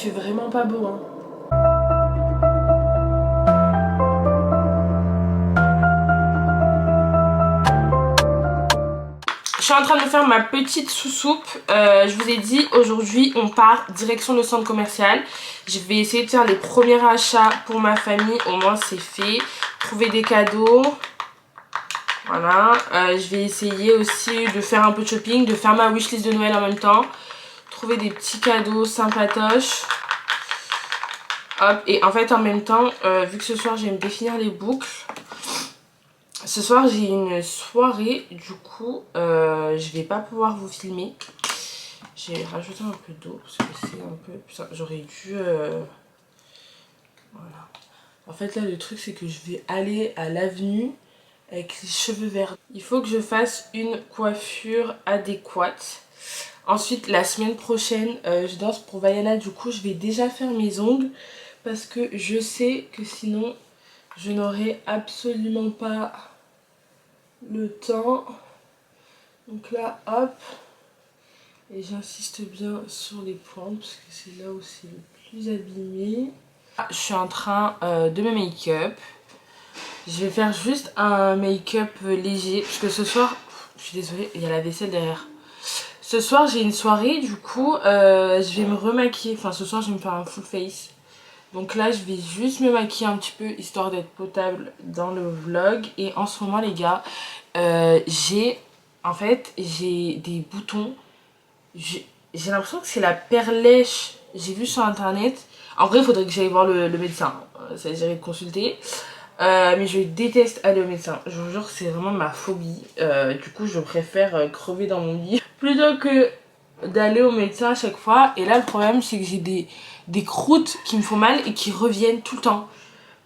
fait vraiment pas beau, hein. Je suis en train de me faire ma petite sous-soupe. Je vous ai dit, aujourd'hui, on part direction le centre commercial. Je vais essayer de faire les premiers achats pour ma famille. Au moins, c'est fait. Trouver des cadeaux. Voilà. Je vais essayer aussi de faire un peu de shopping, de faire ma wishlist de Noël en même temps. Trouver des petits cadeaux sympatoches. Hop. Et en fait, en même temps, vu que ce soir, je vais me définir les boucles. Ce soir j'ai une soirée, du coup je vais pas pouvoir vous filmer. J'ai rajouté un peu d'eau parce que c'est un peu... Putain, j'aurais dû... Voilà. En fait là le truc c'est que je vais aller à l'avenue avec les cheveux verts. Il faut que je fasse une coiffure adéquate. Ensuite la semaine prochaine je danse pour Vaiana, du coup je vais déjà faire mes ongles. Parce que je sais que sinon je n'aurai absolument pas le temps. Donc là hop, et j'insiste bien sur les pointes parce que c'est là où c'est le plus abîmé. Je suis en train de me make-up. Je vais faire juste un make-up léger parce que ce soir, je suis désolée, il y a la vaisselle derrière. Ce soir j'ai une soirée, du coup je vais me remaquiller. Enfin ce soir je vais me faire un full face. Donc là je vais juste me maquiller un petit peu histoire d'être potable dans le vlog. Et en ce moment les gars, j'ai des boutons. J'ai l'impression que c'est la perlèche. J'ai vu sur internet. En vrai il faudrait que j'aille voir le médecin. Ça dirait de consulter. Mais je déteste aller au médecin. Je vous jure c'est vraiment ma phobie. Du coup je préfère crever dans mon lit plutôt que d'aller au médecin à chaque fois. Et là le problème c'est que j'ai des croûtes qui me font mal et qui reviennent tout le temps.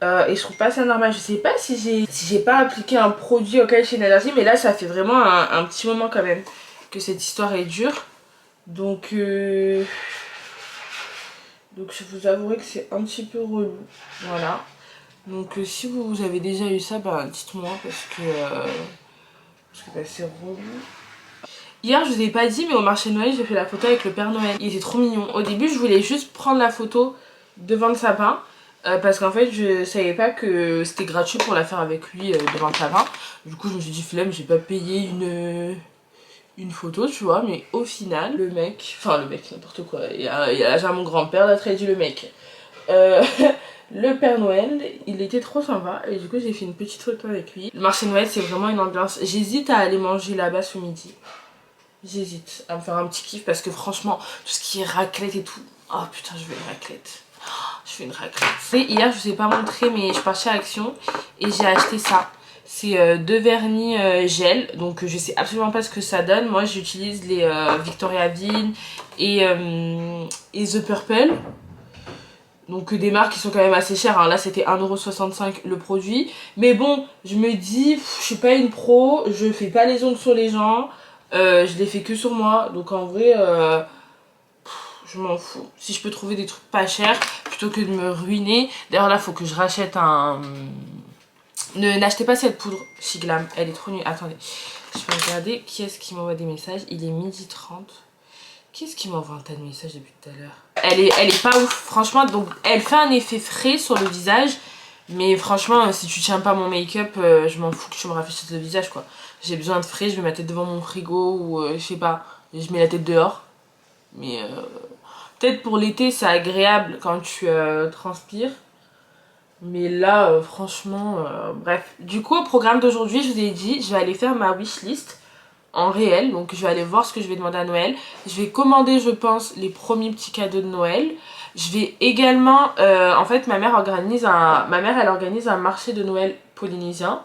Et je trouve pas ça normal. Je sais pas si j'ai pas appliqué un produit auquel j'ai une allergie, mais là ça fait vraiment un petit moment quand même que cette histoire est dure. Donc je vous avouerai que c'est un petit peu relou. Voilà. Donc si vous avez déjà eu ça, bah dites-moi parce que bah, c'est relou. Hier je vous ai pas dit, mais au marché de Noël j'ai fait la photo avec le Père Noël. Il était trop mignon. Au début je voulais juste prendre la photo devant le sapin. Parce qu'en fait je savais pas que c'était gratuit pour la faire avec lui devant le sapin. Du coup je me suis dit flemme, j'ai pas payé une photo tu vois. Mais au final le mec n'importe quoi. Il y a là mon grand-père, là très dit le mec. Le Père Noël, il était trop sympa et du coup j'ai fait une petite photo avec lui. Le marché de Noël c'est vraiment une ambiance. J'hésite à aller manger là-bas ce midi. J'hésite à me faire un petit kiff parce que franchement tout ce qui est raclette et tout. Oh putain je veux une raclette. Je fais une raclette. Et hier je vous ai pas montré mais je suis partie à Action et j'ai acheté ça. C'est deux vernis gel, donc je sais absolument pas ce que ça donne. Moi j'utilise les Victoria Ville et The Purple. Donc des marques qui sont quand même assez chères, hein. Là c'était 1,65€ le produit. Mais bon, je me dis, je suis pas une pro, je fais pas les ongles sur les gens. Je les fais que sur moi. Donc en vrai, je m'en fous. Si je peux trouver des trucs pas chers, plutôt que de me ruiner. D'ailleurs là, faut que je rachète un... N'achetez pas cette poudre Shiglam, elle est trop nulle. Attendez, je vais regarder qui est-ce qui m'envoie des messages. Il est 12h30. Qui est-ce qui m'envoie un tas de messages depuis tout à l'heure? Elle est pas ouf, franchement. Donc elle fait un effet frais sur le visage. Mais franchement, si tu tiens pas mon make-up, je m'en fous que tu me rafraîchisses le visage quoi. J'ai besoin de frais, je mets ma tête devant mon frigo ou je sais pas, je mets la tête dehors. Mais peut-être pour l'été c'est agréable quand tu transpires. Mais là franchement, bref. Du coup au programme d'aujourd'hui je vous ai dit, je vais aller faire ma wishlist en réel. Donc je vais aller voir ce que je vais demander à Noël. Je vais commander je pense les premiers petits cadeaux de Noël. Je vais également, en fait ma mère elle organise un marché de Noël polynésien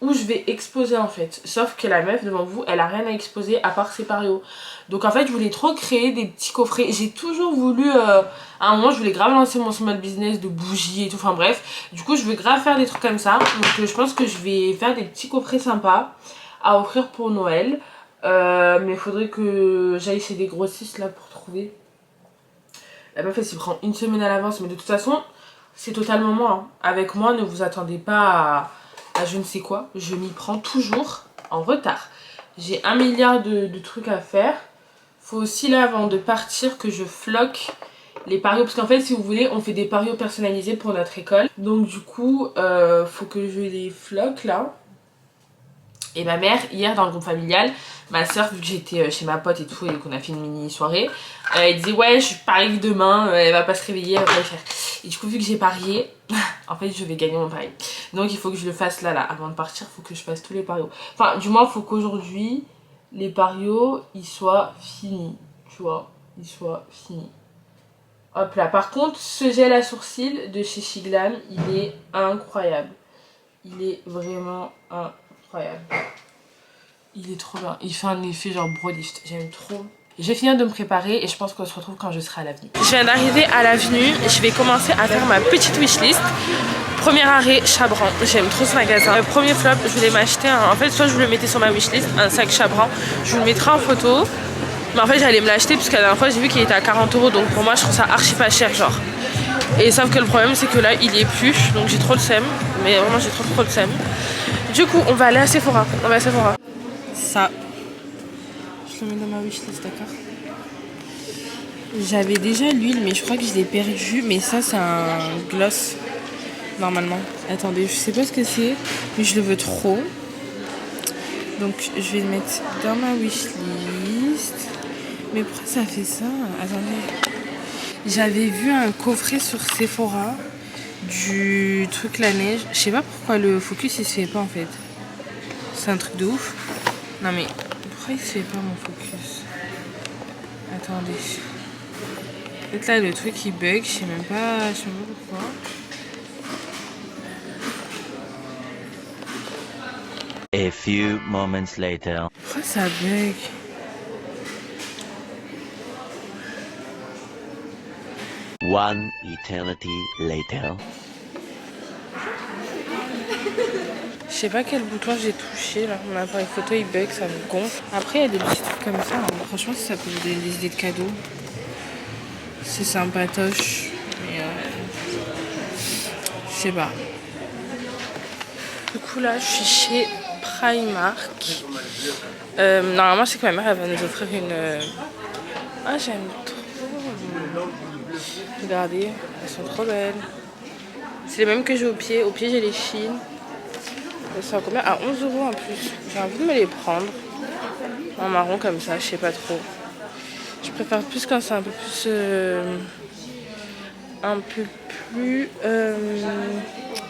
où je vais exposer en fait. Sauf que la meuf devant vous, elle a rien à exposer à part ses parios. Donc en fait je voulais trop créer des petits coffrets. J'ai toujours voulu, à un moment je voulais grave lancer mon small business de bougies et tout, enfin bref. Du coup je vais grave faire des trucs comme ça. Donc je pense que je vais faire des petits coffrets sympas à offrir pour Noël. Mais il faudrait que j'aille chez des grossistes là pour trouver. La meuf elle s'y prend une semaine à l'avance, mais de toute façon c'est totalement moi, hein. Avec moi ne vous attendez pas à je ne sais quoi, je m'y prends toujours en retard. J'ai 1 milliard de trucs à faire. Faut aussi là avant de partir que je floque les parios, parce qu'en fait si vous voulez on fait des parios personnalisés pour notre école. Donc du coup faut que je les floque là. Et ma mère, hier dans le groupe familial, ma soeur, vu que j'étais chez ma pote et tout, et qu'on a fait une mini soirée, elle disait ouais je parie que demain elle va pas se réveiller, elle va pas le faire. Et du coup vu que j'ai parié, en fait je vais gagner mon pari. Donc il faut que je le fasse là avant de partir, il faut que je fasse tous les parios. Enfin du moins il faut qu'aujourd'hui les parios ils soient finis, tu vois, ils soient finis. Hop là, par contre ce gel à sourcils de chez Shiglam, il est incroyable. Il est vraiment incroyable. Il est trop bien. Il fait un effet genre brow-lift. J'aime trop. Je vais finir de me préparer et je pense qu'on se retrouve quand je serai à l'avenue. Je viens d'arriver à l'avenue. Je vais commencer à faire ma petite wishlist. Premier arrêt, Chabran. J'aime trop ce magasin. Le premier flop, je voulais m'acheter un... En fait, soit je le mettais sur ma wishlist, un sac Chabran. Je vous le mettrai en photo. Mais en fait, j'allais me l'acheter parce que la dernière fois, j'ai vu qu'il était à 40 €. Donc pour moi, je trouve ça archi pas cher, genre. Et sauf que le problème, c'est que là, il y est plus. Donc j'ai trop le seum. Mais vraiment, j'ai trop le seum. Du coup, on va aller à Sephora. On va à Sephora. Ça, je le mets dans ma wishlist, d'accord. J'avais déjà l'huile, mais je crois que je l'ai perdue. Mais ça, c'est un gloss, normalement. Attendez, je sais pas ce que c'est, mais je le veux trop. Donc, je vais le mettre dans ma wishlist. Mais pourquoi ça fait ça? Attendez. J'avais vu un coffret sur Sephora du truc la neige. Je sais pas pourquoi le focus il se fait pas en fait. C'est un truc de ouf. Non mais pourquoi il se fait pas mon focus? Attendez. Peut-être là le truc il bug, je sais même pas pourquoi. A few moments later. Pourquoi ça bug? One eternity later. Je sais pas quel bouton j'ai touché là. Mon appareil photo il bug, ça me gonfle. Après il y a des petits trucs comme ça. Hein. Franchement ça peut vous donner des idées de cadeaux. C'est sympatoche. Mais je sais pas. Du coup là je suis chez Primark. Normalement c'est que ma mère elle va nous offrir une... Ah j'aime trop. Regardez, elles sont trop belles. C'est les mêmes que j'ai au pied. Au pied j'ai les Shein. Elles sont à combien? À 11 € en plus. J'ai envie de me les prendre. En marron comme ça, je sais pas trop. Je préfère plus quand c'est un peu plus...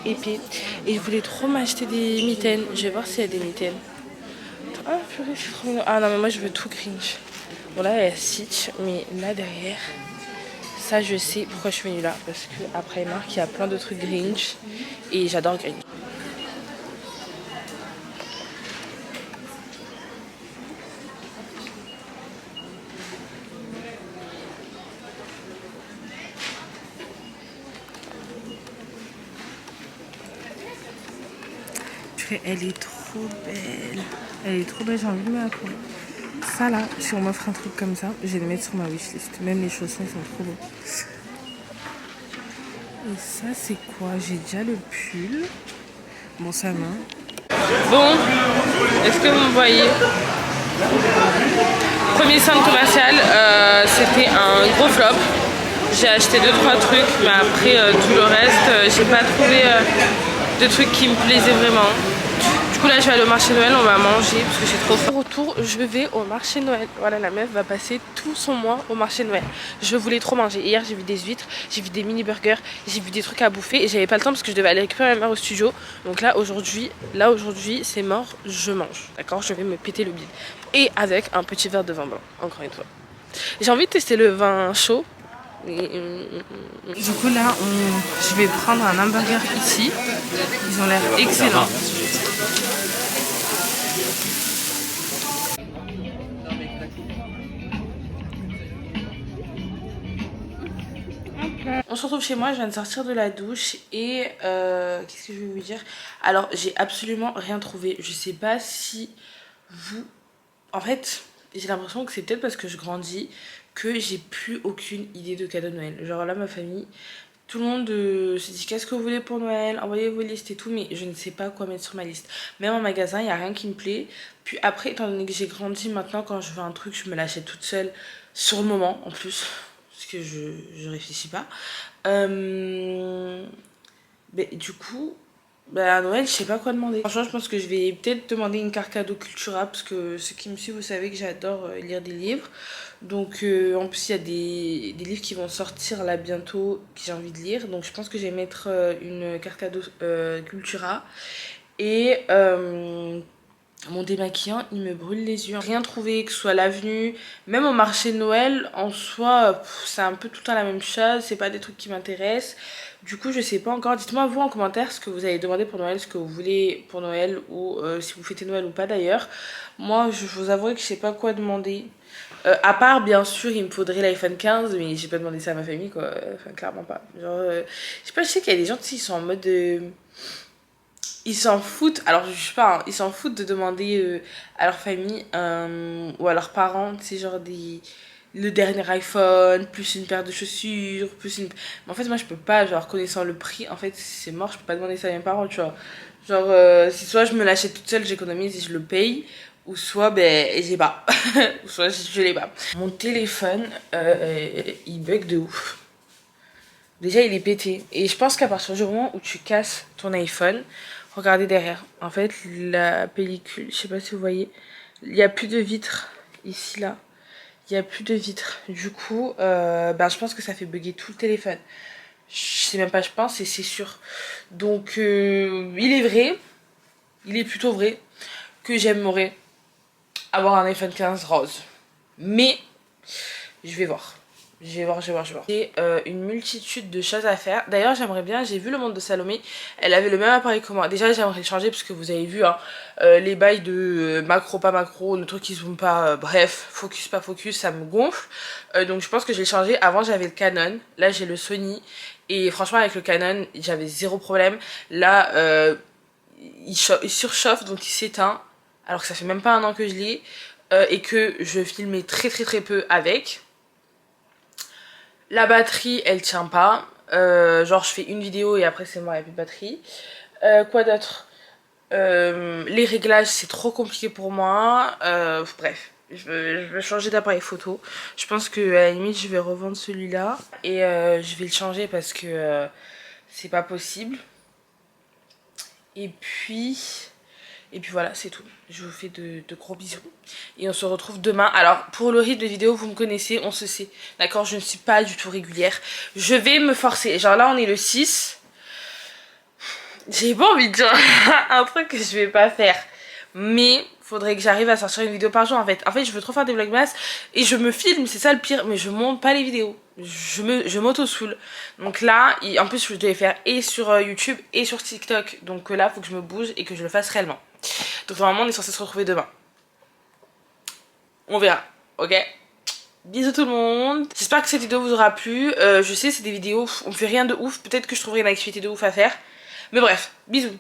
épais. Et je voulais trop m'acheter des mitaines. Je vais voir s'il y a des mitaines. Ah purée, c'est trop mignon. Ah non mais moi je veux tout Grinch. Bon là il y a Stitch, mais là derrière, ça je sais pourquoi je suis venue là. Parce qu'après Primark il y a plein de trucs Grinch. Et j'adore Grinch. Elle est trop belle. Elle est trop belle, j'ai envie de me la prendre. Ça là, si on m'offre un truc comme ça, je vais le mettre sur ma wishlist. Même les chaussons, ils sont trop beaux. Et ça, c'est quoi? J'ai déjà le pull. Bon, ça va. Bon, est-ce que vous me voyez? Premier centre commercial, c'était un gros flop. J'ai acheté 2-3 trucs, mais après tout le reste, j'ai pas trouvé de trucs qui me plaisaient vraiment. Du coup là je vais aller au marché Noël, on va manger parce que j'ai trop faim. Au retour je vais au marché Noël. Voilà, la meuf va passer tout son mois au marché Noël. Je voulais trop manger. Hier j'ai vu des huîtres, j'ai vu des mini burgers, j'ai vu des trucs à bouffer et j'avais pas le temps parce que je devais aller récupérer ma mère au studio. Donc là aujourd'hui c'est mort, je mange. D'accord, je vais me péter le bide. Et avec un petit verre de vin blanc, encore une fois. J'ai envie de tester le vin chaud. Du coup là je vais prendre un hamburger ici. Ils ont l'air excellents. On se retrouve chez moi, je viens de sortir de la douche et qu'est-ce que je vais vous dire? Alors j'ai absolument rien trouvé. Je sais pas si vous... En fait j'ai l'impression que c'est peut-être parce que je grandis que j'ai plus aucune idée de cadeau de Noël. Genre là ma famille, tout le monde se dit qu'est-ce que vous voulez pour Noël, envoyez vos listes et tout, mais je ne sais pas quoi mettre sur ma liste. Même en magasin il n'y a rien qui me plaît. Puis après étant donné que j'ai grandi, maintenant quand je veux un truc je me l'achète toute seule sur le moment en plus. Parce puisque je réfléchis pas. Du coup, à Noël, je sais pas quoi demander. Franchement, je pense que je vais peut-être demander une carte cadeau Cultura, parce que ceux qui me suivent, vous savez que j'adore lire des livres. Donc, en plus, il y a des livres qui vont sortir là bientôt, que j'ai envie de lire. Donc, je pense que je vais mettre une carte cadeau Cultura. Et mon démaquillant, il me brûle les yeux. Rien trouvé, que ce soit l'avenue, même au marché de Noël, en soi, c'est un peu tout le temps la même chose. C'est pas des trucs qui m'intéressent. Du coup, je sais pas encore. Dites-moi vous en commentaire ce que vous avez demandé pour Noël, ce que vous voulez pour Noël, ou si vous fêtez Noël ou pas d'ailleurs. Moi, je vous avoue que je sais pas quoi demander. À part, bien sûr, il me faudrait l'iPhone 15, mais j'ai pas demandé ça à ma famille, quoi. Enfin, clairement pas. Genre, je sais pas, je sais qu'il y a des gens, tu sais, ils sont en mode. Ils s'en foutent, alors je sais pas, hein, ils s'en foutent de demander à leur famille ou à leurs parents, tu sais, genre le dernier iPhone, plus une paire de chaussures, plus une. Mais en fait, moi je peux pas, genre, connaissant le prix, en fait, c'est mort, je peux pas demander ça à mes parents, tu vois. Genre, si soit je me l'achète toute seule, j'économise et je le paye, ou soit, j'ai pas. Ou soit je l'ai pas. Mon téléphone, il bug de ouf. Déjà, il est pété. Et je pense qu'à partir du moment où tu casses ton iPhone, regardez derrière. En fait, la pellicule, je sais pas si vous voyez, il n'y a plus de vitre ici, là. Il n'y a plus de vitre. Du coup, je pense que ça fait bugger tout le téléphone. Je sais même pas, je pense, et c'est sûr. Donc, il est vrai, il est plutôt vrai que j'aimerais avoir un iPhone 15 rose. Mais, je vais voir. Je vais voir. J'ai une multitude de choses à faire. D'ailleurs, j'aimerais bien, j'ai vu le monde de Salomé. Elle avait le même appareil que moi. Déjà, j'aimerais le changer parce que vous avez vu, hein, les bails de macro, pas macro, le truc qui zoome pas, bref, focus, pas focus, ça me gonfle. Donc, je pense que je vais le changer. Avant, j'avais le Canon. Là, j'ai le Sony. Et franchement, avec le Canon, j'avais zéro problème. Là, il surchauffe, donc il s'éteint. Alors que ça fait même pas un an que je l'ai. Et que je filmais très peu avec. La batterie, elle tient pas. Genre, je fais une vidéo et après, c'est mort, il n'y a plus de batterie. Quoi d'autre? Les réglages, c'est trop compliqué pour moi. Bref, je veux changer d'appareil photo. Je pense que à la limite, je vais revendre celui-là. Et je vais le changer parce que c'est pas possible. Et puis... Et puis voilà, c'est tout. Je vous fais de gros bisous. Et on se retrouve demain. Alors, pour le rythme de vidéo, vous me connaissez, on se sait. D'accord, je ne suis pas du tout régulière. Je vais me forcer. Genre là, on est le 6. J'ai pas envie de dire un truc que je vais pas faire. Mais faudrait que j'arrive à sortir une vidéo par jour en fait. En fait, je veux trop faire des vlogmas et je me filme, c'est ça le pire. Mais je monte pas les vidéos. Je m'auto-soule. Donc là, en plus, je devais faire et sur YouTube et sur TikTok. Donc là, faut que je me bouge et que je le fasse réellement. Donc normalement on est censé se retrouver demain. On verra, ok? Bisous tout le monde. J'espère que cette vidéo vous aura plu. Je sais c'est des vidéos, on fait rien de ouf. Peut-être que je trouverai une activité de ouf à faire. Mais bref, bisous.